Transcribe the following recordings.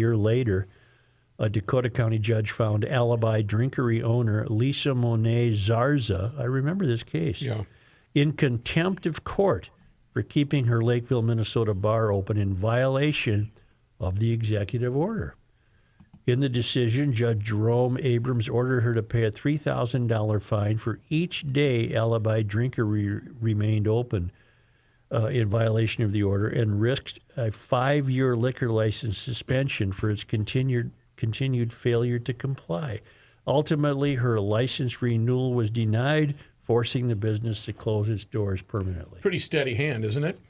year later, a Dakota County judge found alibi drinkery owner Lisa Monet Zarza, I remember this case, in contempt of court for keeping her Lakeville, Minnesota bar open in violation of the executive order. In the decision, Judge Jerome Abrams ordered her to pay a $3,000 fine for each day alibi drinkery remained open in violation of the order, and risked a 5-year liquor license suspension for its continued failure to comply. Ultimately, her license renewal was denied, forcing the business to close its doors permanently. Pretty steady hand, isn't it?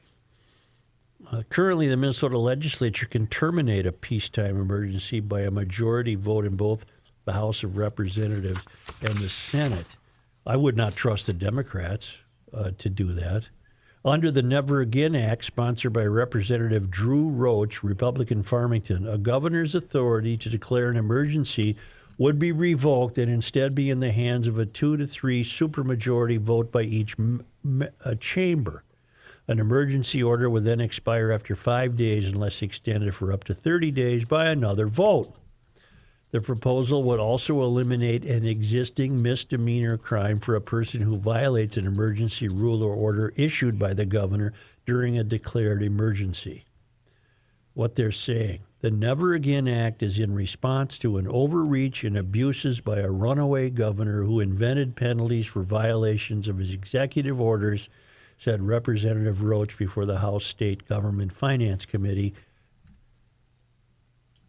Currently, the Minnesota Legislature can terminate a peacetime emergency by a majority vote in both the House of Representatives and the Senate. I would not trust the Democrats to do that. Under the Never Again Act, sponsored by Representative Drew Roach, Republican Farmington, a governor's authority to declare an emergency would be revoked and instead be in the hands of a 2 to 3 supermajority vote by each chamber. An emergency order would then expire after 5 days unless extended for up to 30 days by another vote. The proposal would also eliminate an existing misdemeanor crime for a person who violates an emergency rule or order issued by the governor during a declared emergency. What they're saying, the Never Again Act is in response to an overreach and abuses by a runaway governor who invented penalties for violations of his executive orders, said Representative Roach before the House State Government Finance Committee.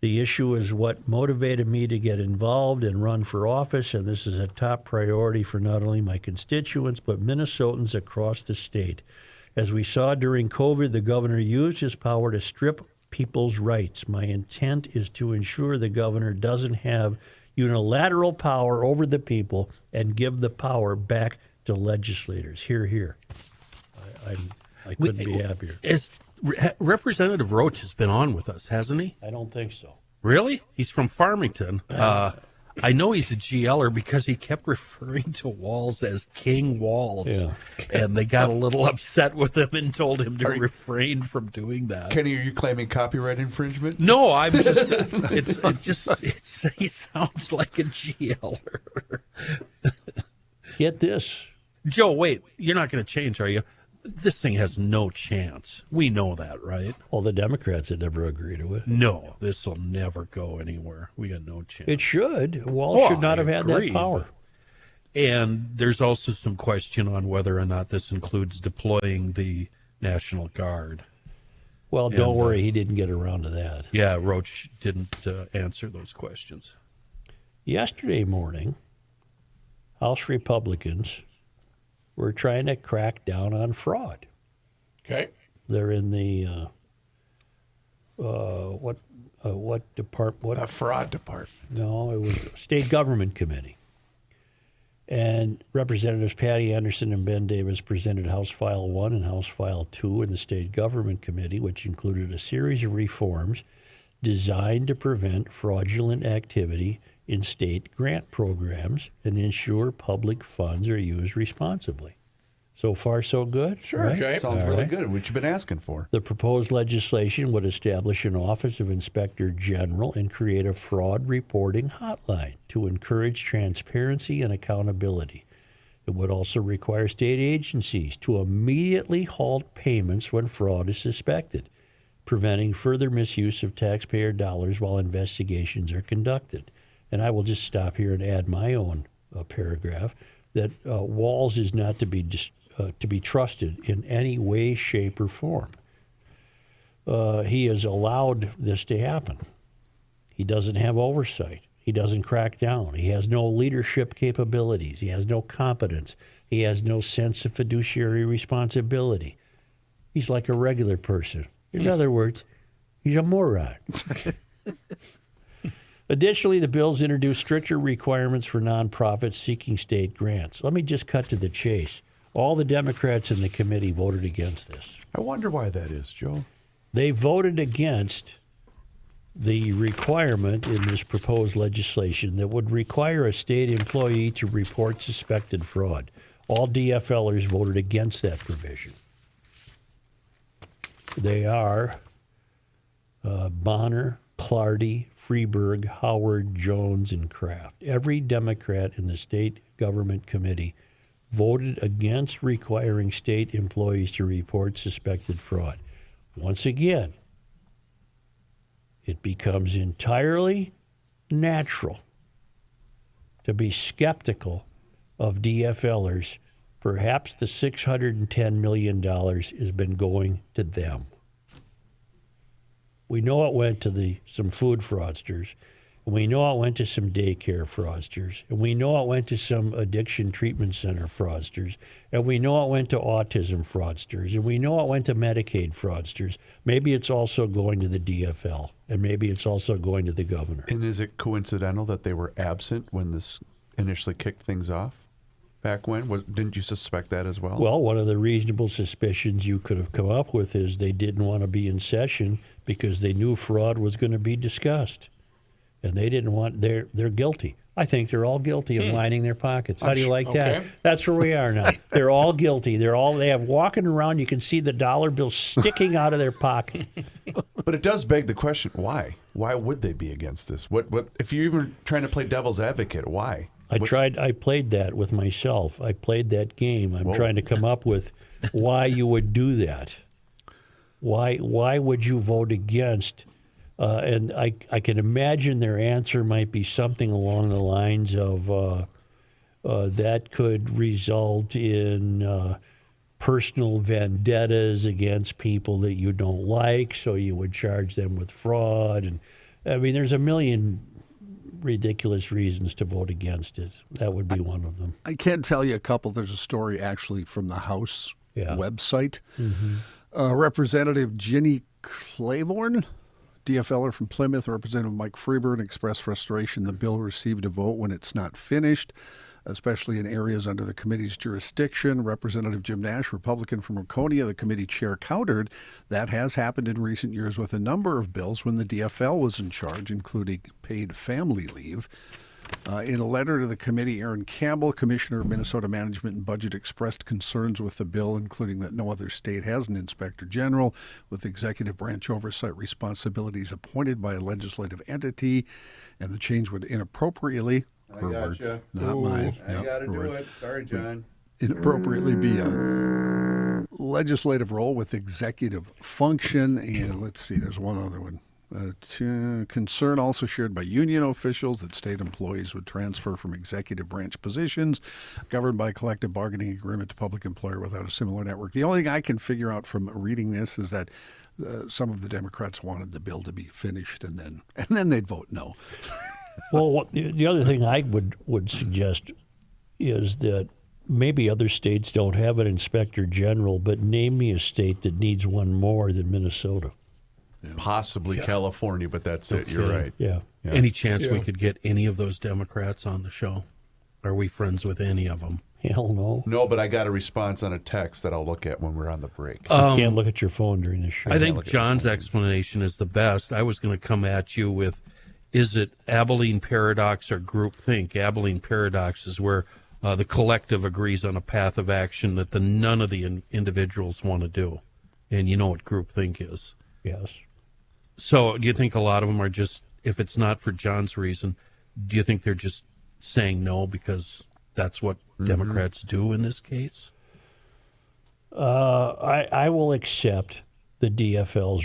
The issue is what motivated me to get involved and run for office, and this is a top priority for not only my constituents, but Minnesotans across the state. As we saw during COVID, the governor used his power to strip people's rights. My intent is to ensure the governor doesn't have unilateral power over the people and give the power back to legislators. Hear, hear. I couldn't be happier. Representative Roach has been on with us, hasn't he? I don't think so. Really? He's from Farmington. I know he's a GL'er because he kept referring to Walz as King Walz. Yeah. And they got a little upset with him and told him to refrain from doing that. Kenny, are you claiming copyright infringement? No, I'm just, he sounds like a GL'er. Get this. Joe, wait, you're not going to change, are you? This thing has no chance. We know that, right? Well, the Democrats would never agree to it. No, this will never go anywhere. We got no chance. It should. Walz should not have had that power. And there's also some question on whether or not this includes deploying the National Guard. Well, don't worry, he didn't get around to that. Yeah, Roach didn't answer those questions. Yesterday morning, House Republicans were trying to crack down on fraud. Okay. They're in the what department? The fraud department. No, it was State Government Committee. And Representatives Patty Anderson and Ben Davis presented House File 1 and House File 2 in the State Government Committee, which included a series of reforms designed to prevent fraudulent activity in state grant programs and ensure public funds are used responsibly. So far, so good? Sure. Right? Okay. Sounds really good. What you've been asking for. The proposed legislation would establish an Office of Inspector General and create a fraud reporting hotline to encourage transparency and accountability. It would also require state agencies to immediately halt payments when fraud is suspected, preventing further misuse of taxpayer dollars while investigations are conducted. And I will just stop here and add my own paragraph that Walz is not to be trusted in any way, shape, or form. He has allowed this to happen. He doesn't have oversight. He doesn't crack down. He has no leadership capabilities. He has no competence. He has no sense of fiduciary responsibility. He's like a regular person. In other words, he's a moron. Additionally, the bills introduce stricter requirements for nonprofits seeking state grants. Let me just cut to the chase. All the Democrats in the committee voted against this. I wonder why that is, Joe. They voted against the requirement in this proposed legislation that would require a state employee to report suspected fraud. All DFLers voted against that provision. They are Bonner, Clardy, Freeburg, Howard, Jones, and Kraft. Every Democrat in the state government committee voted against requiring state employees to report suspected fraud. Once again, it becomes entirely natural to be skeptical of DFLers. Perhaps the $610 million has been going to them. We know it went to some food fraudsters, and we know it went to some daycare fraudsters, and we know it went to some addiction treatment center fraudsters, and we know it went to autism fraudsters, and we know it went to Medicaid fraudsters. Maybe it's also going to the DFL, and maybe it's also going to the governor. And is it coincidental that they were absent when this initially kicked things off? Back when? Didn't you suspect that as well? Well, one of the reasonable suspicions you could have come up with is they didn't want to be in session because they knew fraud was going to be discussed. And they didn't want, they're guilty. I think they're all guilty of lining their pockets. How do you like that? Okay. That's where we are now. They're all guilty. They have walking around, you can see the dollar bill sticking out of their pocket. But it does beg the question, why? Why would they be against this? What if you're even trying to play devil's advocate, why? I played that with myself. I played that game. I'm trying to come up with why you would do that. Why would you vote against? And I can imagine their answer might be something along the lines of that could result in personal vendettas against people that you don't like, so you would charge them with fraud. And I mean, there's a million ridiculous reasons to vote against it. That would be one of them. I can't tell you a couple. There's a story actually from the House website. Representative Ginny Claiborne, DFLer from Plymouth, Representative Mike Freeburg expressed frustration the bill received a vote when it's not finished, especially in areas under the committee's jurisdiction. Representative Jim Nash, Republican from Laconia, the committee chair, countered that has happened in recent years with a number of bills when the DFL was in charge, including paid family leave. In a letter to the committee, Aaron Campbell, Commissioner of Minnesota Management and Budget, expressed concerns with the bill, including that no other state has an inspector general with executive branch oversight responsibilities appointed by a legislative entity, and the change would inappropriately gotcha. Not mine. I got to do it. Sorry, John. Inappropriately be a legislative role with executive function. And let's see, there's one other one. Concern also shared by union officials that state employees would transfer from executive branch positions governed by a collective bargaining agreement to public employer without a similar network. The only thing I can figure out from reading this is that some of the Democrats wanted the bill to be finished and then they'd vote no. Well, the other thing I would suggest is that maybe other states don't have an inspector general, but name me a state that needs one more than Minnesota. Possibly California, but that's it. You're right. Yeah. Any chance we could get any of those Democrats on the show? Are we friends with any of them? Hell no. No, but I got a response on a text that I'll look at when we're on the break. You can't look at your phone during the show. I think John's explanation is the best. I was going to come at you with, is it Abilene paradox or groupthink? Abilene paradox is where the collective agrees on a path of action that none of the individuals want to do. And you know what groupthink is. Yes. So do you think a lot of them are just, if it's not for John's reason, do you think they're just saying no because that's what Democrats do in this case? I will accept the DFL's